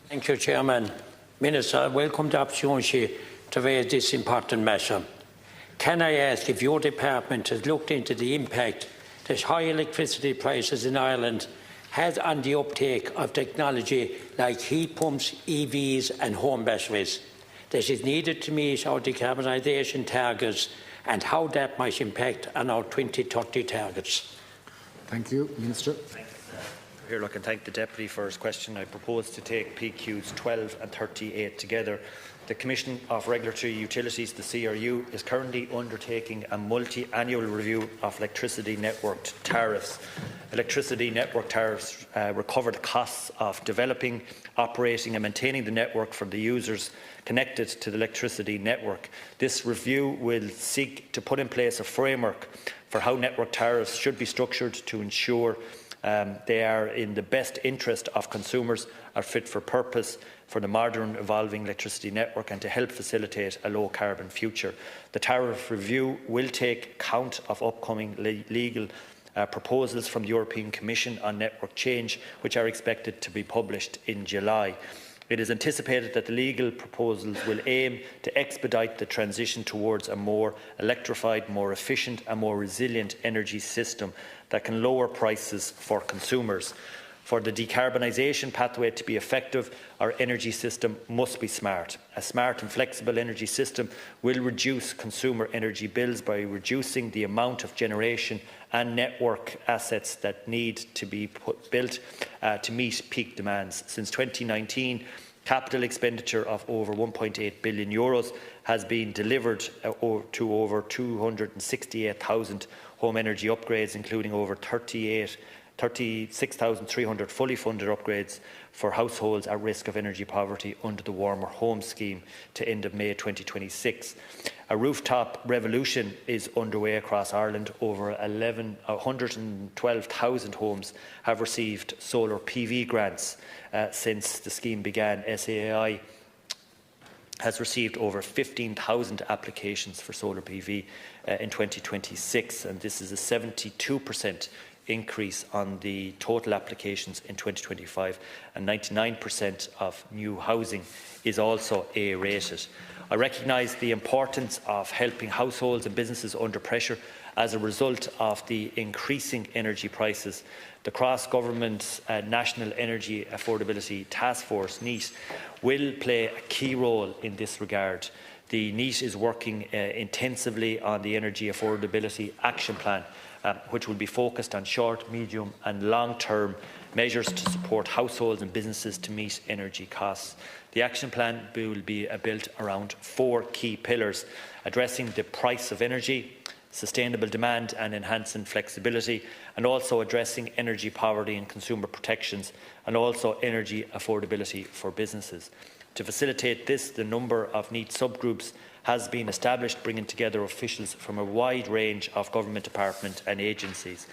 Thank you, Chairman. Minister, I welcome the opportunity to raise this important measure. Can I ask if your department has looked into the impact that high electricity prices in Ireland has on the uptake of technology like heat pumps, EVs and home batteries that is needed to meet our decarbonisation targets, and how that might impact on our 2030 targets? Thank you. Minister. Here, look, and thank the Deputy for his question. I propose to take PQs 12 and 38 together. The Commission of Regulatory Utilities, the CRU, is currently undertaking a multi-annual review of electricity network tariffs. Electricity network tariffs recover the costs of developing, operating and maintaining the network for the users connected to the electricity network. This review will seek to put in place a framework for how network tariffs should be structured to ensure they are in the best interest of consumers, are fit for purpose for the modern evolving electricity network, and to help facilitate a low carbon future. The tariff review will take account of upcoming legal proposals from the European Commission on network change, which are expected to be published in July. It is anticipated that the legal proposals will aim to expedite the transition towards a more electrified, more efficient and more resilient energy system that can lower prices for consumers. For the decarbonisation pathway to be effective, our energy system must be smart. A smart and flexible energy system will reduce consumer energy bills by reducing the amount of generation and network assets that need to be built to meet peak demands. Since 2019, capital expenditure of over €1.8 billion has been delivered to over 268,000 home energy upgrades, including over 36,300 fully funded upgrades for households at risk of energy poverty under the Warmer Home Scheme to end of May 2026. A rooftop revolution is underway across Ireland. Over 112,000 homes have received solar PV grants since the scheme began. SAI has received over 15,000 applications for solar PV in 2026, and this is a 72% increase on the total applications in 2025, and 99% of new housing is also A-rated. I recognise the importance of helping households and businesses under pressure as a result of the increasing energy prices. The cross-government National Energy Affordability Task Force, NEAT, will play a key role in this regard. The NEAT is working intensively on the Energy Affordability Action Plan, which will be focused on short, medium and long-term measures to support households and businesses to meet energy costs. The action plan will be built around 4 key pillars: addressing the price of energy, sustainable demand and enhancing flexibility, and also addressing energy poverty and consumer protections, and also energy affordability for businesses. To facilitate this, the number of NEAT subgroups has been established, bringing together officials from a wide range of government departments and agencies.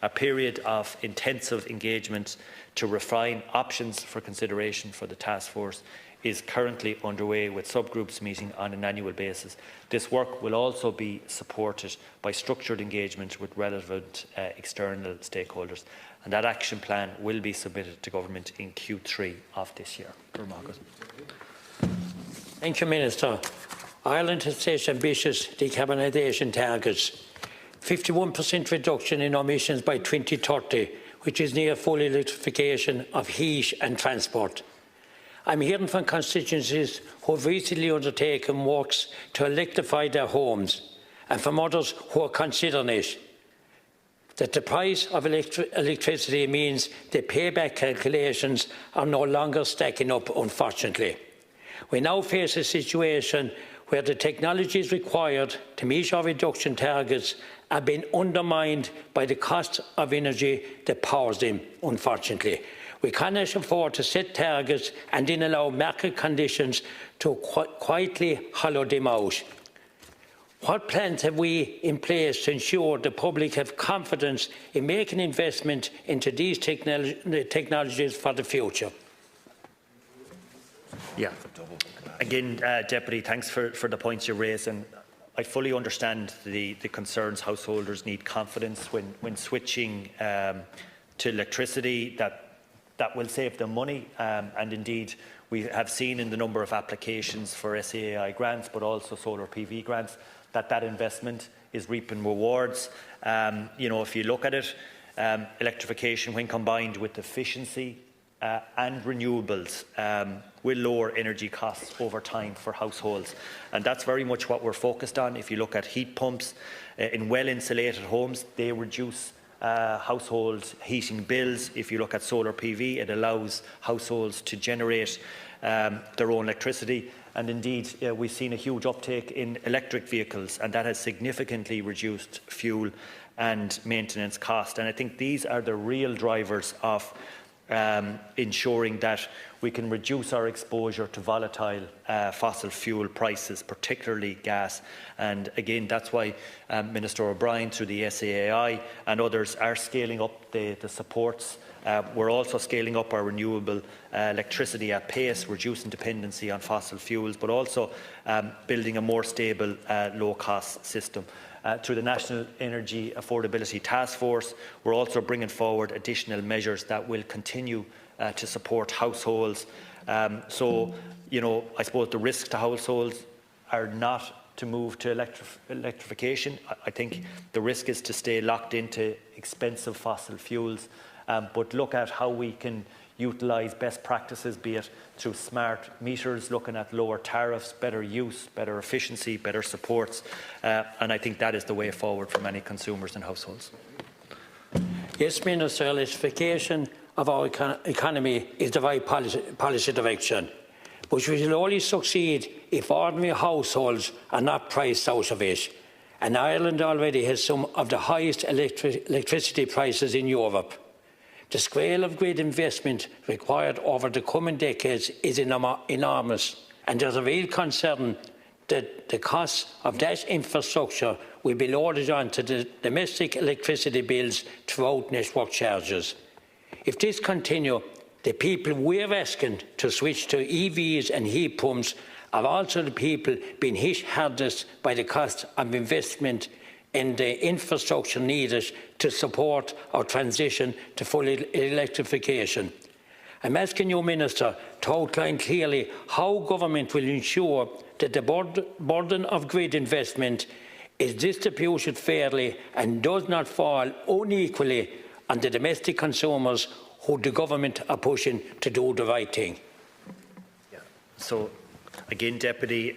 A period of intensive engagement to refine options for consideration for the task force is currently underway, with subgroups meeting on an annual basis. This work will also be supported by structured engagement with relevant external stakeholders, and that action plan will be submitted to Government in Q3 of this year. Thank you, Minister. Ireland has set ambitious decarbonisation targets: 51% reduction in emissions by 2030, which is near full electrification of heat and transport. I'm hearing from constituencies who have recently undertaken works to electrify their homes, and from others who are considering it, that the price of electricity means the payback calculations are no longer stacking up, unfortunately. We now face a situation where the technologies required to meet our reduction targets are being undermined by the cost of energy that powers them, unfortunately. We cannot afford to set targets and then allow market conditions to quietly hollow them out. What plans have we in place to ensure the public have confidence in making investment into these technologies for the future? Yeah. Again, Deputy, thanks for the points you raised, and I fully understand the concerns householders need confidence when switching to electricity, that that will save them money, and indeed we have seen in the number of applications for SAI grants, but also solar PV grants, that investment is reaping rewards. If you look at it, electrification, when combined with efficiency and renewables, will lower energy costs over time for households. And that's very much what we're focused on. If you look at heat pumps in well-insulated homes, they reduce household heating bills. If you look at solar PV, it allows households to generate their own electricity. And indeed, we've seen a huge uptake in electric vehicles, and that has significantly reduced fuel and maintenance cost. And I think these are the real drivers of ensuring that we can reduce our exposure to volatile fossil fuel prices, particularly gas. And again, that's why Minister O'Brien, through the SAI and others, are scaling up the supports. We're also scaling up our renewable electricity at pace, reducing dependency on fossil fuels, but also building a more stable, low-cost system. Through the National Energy Affordability Task Force, we're also bringing forward additional measures that will continue to support households. I suppose the risks to households are not to move to electrification. I think the risk is to stay locked into expensive fossil fuels, but look at how we can utilise best practices, be it through smart meters, looking at lower tariffs, better use, better efficiency, better supports, and I think that is the way forward for many consumers and households. Yes, Minister, electrification of our economy is the right policy direction, but we will only succeed if ordinary households are not priced out of it. And Ireland already has some of the highest electricity prices in Europe. The scale of grid investment required over the coming decades is enormous, and there is a real concern that the cost of that infrastructure will be loaded onto the domestic electricity bills throughout network charges. If this continues, the people we are asking to switch to EVs and heat pumps are also the people being hit hardest by the cost of investment in the infrastructure needed to support our transition to full electrification. I'm asking you, Minister, to outline clearly how government will ensure that the burden of grid investment is distributed fairly and does not fall unequally on the domestic consumers who the government are pushing to do the right thing. Yeah. So, again, Deputy,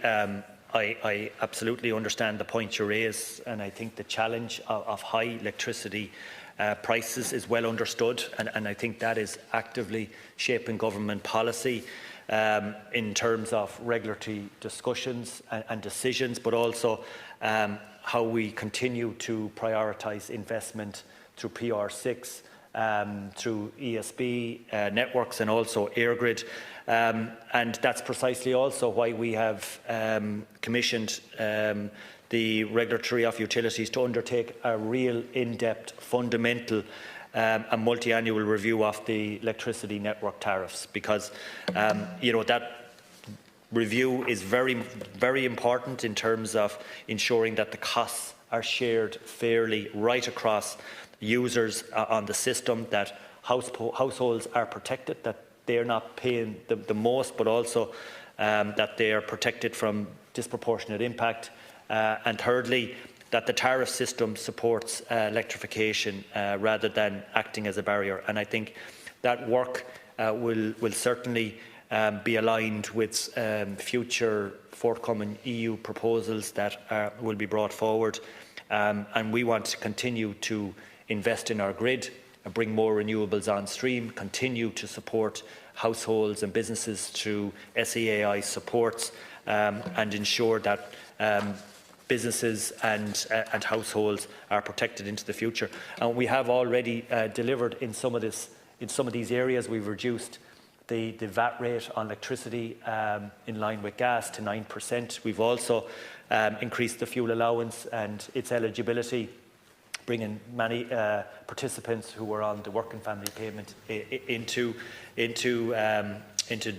I absolutely understand the point you raise, and I think the challenge of high electricity prices is well understood, and I think that is actively shaping government policy in terms of regulatory discussions and decisions, but also how we continue to prioritise investment through PR6, through ESB networks and also airgrid. And that's precisely also why we have commissioned the Regulatory of Utilities to undertake a real in-depth, fundamental and multi-annual review of the electricity network tariffs, because that review is very, very important in terms of ensuring that the costs are shared fairly right across users on the system, that households are protected, that they're not paying the most, but also that they are protected from disproportionate impact. And thirdly, that the tariff system supports electrification rather than acting as a barrier. And I think that work will certainly be aligned with future forthcoming EU proposals that will be brought forward. And we want to continue to invest in our grid, bring more renewables on stream, continue to support households and businesses through SEAI supports, and ensure that businesses and households are protected into the future. And we have already delivered in some of these areas. We've reduced the VAT rate on electricity in line with gas to 9%. We've also increased the fuel allowance and its eligibility, bringing many participants who were on the working family payment into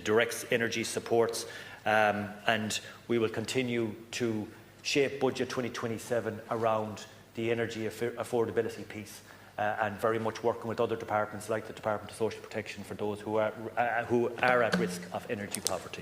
direct energy supports, and we will continue to shape Budget 2027 around the energy affordability piece. and very much working with other departments like the Department of Social Protection for those who are at risk of energy poverty.